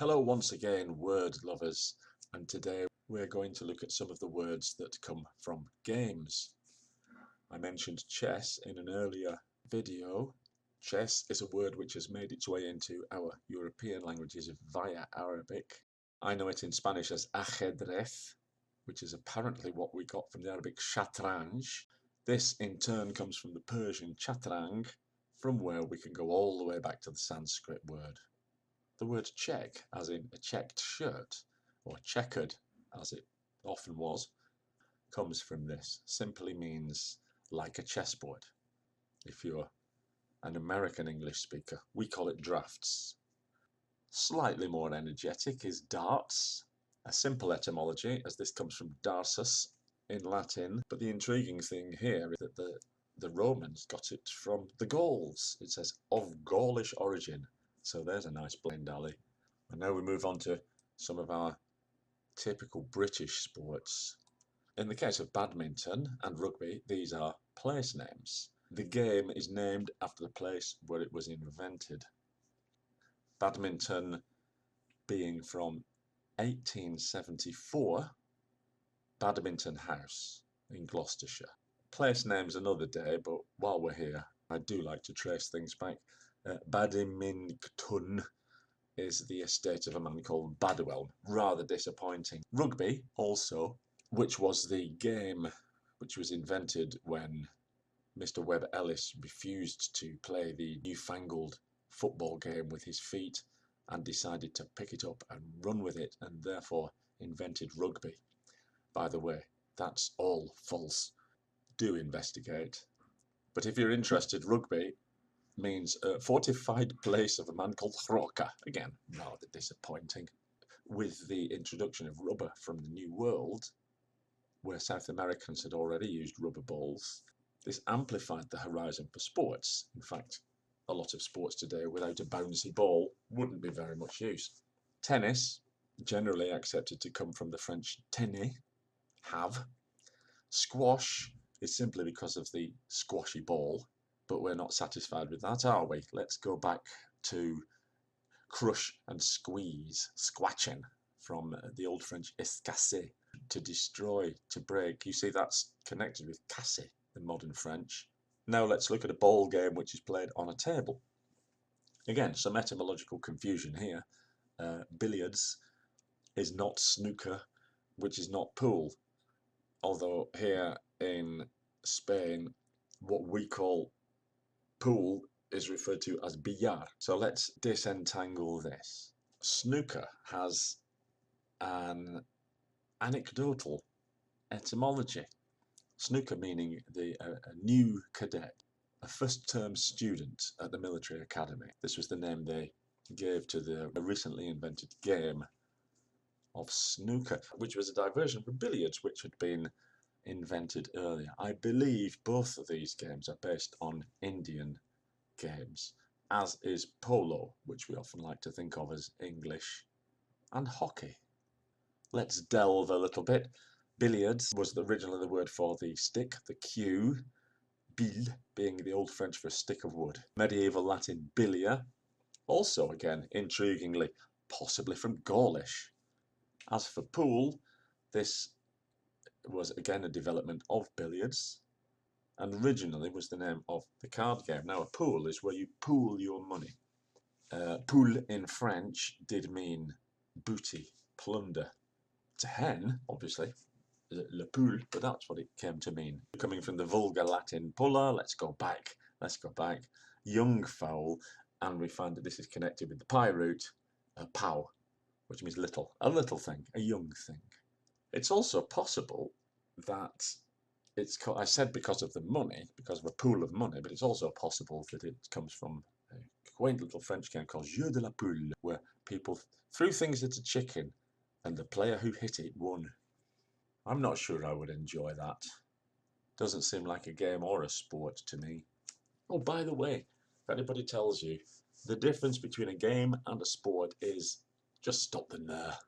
Hello once again, word lovers, and today we're going to look at some of the words that come from games. I mentioned chess in an earlier video. Chess is a word which has made its way into our European languages via Arabic. I know it in Spanish as ajedrez, which is apparently what we got from the Arabic shatranj. This in turn comes from the Persian chaturanga, from where we can go all the way back to the Sanskrit word. The word check, as in a checked shirt, or checkered, as it often was, comes from this. Simply means like a chessboard. If you're an American English speaker, we call it draughts. Slightly more energetic is darts, a simple etymology, as this comes from Darsus in Latin. But the intriguing thing here is that the Romans got it from the Gauls. It says, of Gaulish origin. So there's a nice blind alley. And now we move on to some of our typical British sports. In the case of badminton and rugby, these are place names. The game is named after the place where it was invented. Badminton being from 1874, Badminton House in Gloucestershire. Place names another day, but while we're here, I do like to trace things back. Badimyncgtun is the estate of a man called Baduhelm. Rather disappointing. Rugby, also, which was the game which was invented when Mr. Webb Ellis refused to play the newfangled football game with his feet and decided to pick it up and run with it, and therefore invented rugby. By the way, that's all false. Do investigate. But if you're interested, rugby means a fortified place of a man called Roca. Again, rather disappointing. With the introduction of rubber from the New World, where South Americans had already used rubber balls, this amplified the horizon for sports. In fact, a lot of sports today without a bouncy ball wouldn't be very much use. Tennis, generally accepted to come from the French tennis, have. Squash is simply because of the squashy ball. But we're not satisfied with that, are we? Let's go back to crush and squeeze, squachen, from the Old French escasser, to destroy, to break. You see, that's connected with casser, the modern French. Now let's look at a ball game which is played on a table. Again, some etymological confusion here. Billiards is not snooker, which is not pool. Although here in Spain, what we call pool is referred to as billar. So let's disentangle this. Snooker has an anecdotal etymology. Snooker meaning a new cadet, a first-term student at the military academy. This was the name they gave to the recently invented game of snooker, which was a diversion from billiards, which had been invented earlier. I believe both of these games are based on Indian games, as is polo, which we often like to think of as English, and hockey. Let's delve a little bit. Billiards was originally the word for the stick, the cue, bil being the Old French for a stick of wood. Medieval Latin bilia, also again, intriguingly, possibly from Gaulish. As for pool, this was again a development of billiards, and originally was the name of the card game. Now, a pool is where you pool your money. Pool in French did mean booty, plunder. It's a hen, obviously, le poule, but that's what it came to mean. Coming from the vulgar Latin pulla, let's go back, young fowl, and we find that this is connected with the PIE root, pow, which means little, a little thing, a young thing. It's also possible that it's, I said because of the money, because of a pool of money, but it's also possible that it comes from a quaint little French game called Jeu de la Poule, where people threw things at a chicken and the player who hit it won. I'm not sure I would enjoy that. Doesn't seem like a game or a sport to me. Oh, by the way, if anybody tells you the difference between a game and a sport is just stop them there.